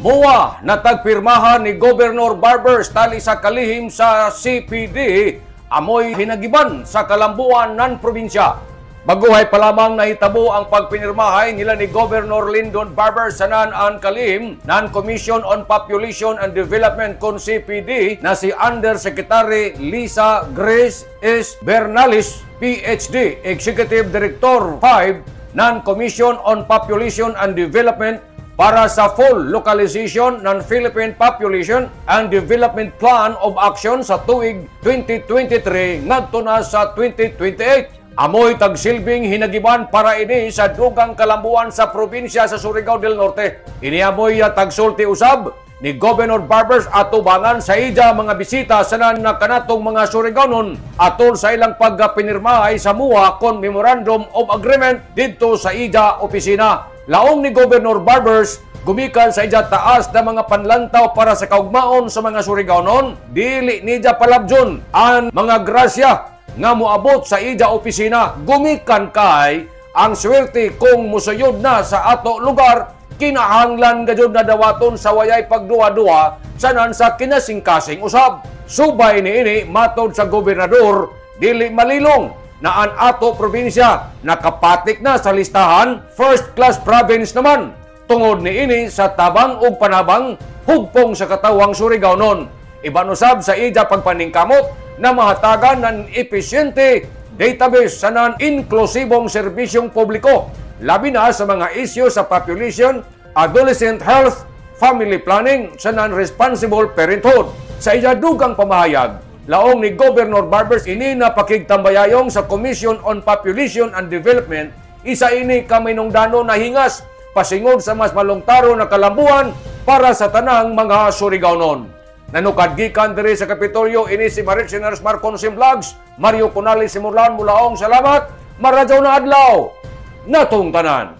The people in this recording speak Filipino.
Muwa natagpirmahan ni Governor Barbers tali sa kalihim sa CPD amoy hinagiban sa kalambuan ng probinsya. Baguhay pa lamang nahitabo ang pagpinirmahay nila ni Governor Lyndon Barbers sa nan kalihim ng Commission on Population and Development kon CPD na si Undersecretary Lisa Grace S. Bernalis, PhD, Executive Director 5 ng Commission on Population and Development para sa full localization ng Philippine Population and Development Plan of Action sa tuig 2023 ngadto na sa 2028. Amoy tagsilbing hinagiban para ini sa dugang kalambuan sa probinsya sa Surigao del Norte. Ini amoy tagsulti usab ni Governor Barbers atubangan sa ija mga bisita sa kanatong mga Surigaonon atol sa ilang pagpinirmahay sa MUA kon Memorandum of Agreement didto sa ija opisina. Laong ni Governor Barbers, gumikan sa ija taas na mga panlantaw para sa kaugmaon sa mga Surigaonon, dili nija palabjon ang mga grasya nga moabot sa ija opisina. Gumikan kay ang swerte kung musuyod na sa ato lugar, kinahanglan gayud na dawaton sa wayay pagduwa-duwa sanan sa kinasingkasing usab. Subay niini matod sa gobernador, dili malilong na ang ato probinsya nakapatik na sa listahan first class province naman tungod niini sa tabang ug panabang hugpong sa katawang Surigaonon. Iban usab sa ija pagpaningkamot na mahatagan ng epesyente database sa non-inklusibong serbisyong publiko, labi na sa mga isyu sa population, adolescent health, family planning, sa non-responsible parenthood. Sa ija dugang pamahayag, laong ni Governor Barbers ini napakigtambayayong sa Commission on Population and Development, isa ini kaminungdano na hingas pasingod sa mas malungtaro na kalambuan para sa tanang mga Surigaonon. Nanukad gikan diri sa Kapitolyo ini si Marit Sinners Marconsim Vlogs, Mario Conali Simurlan Mulaong. Salamat, maradyaw na adlaw natong tanan.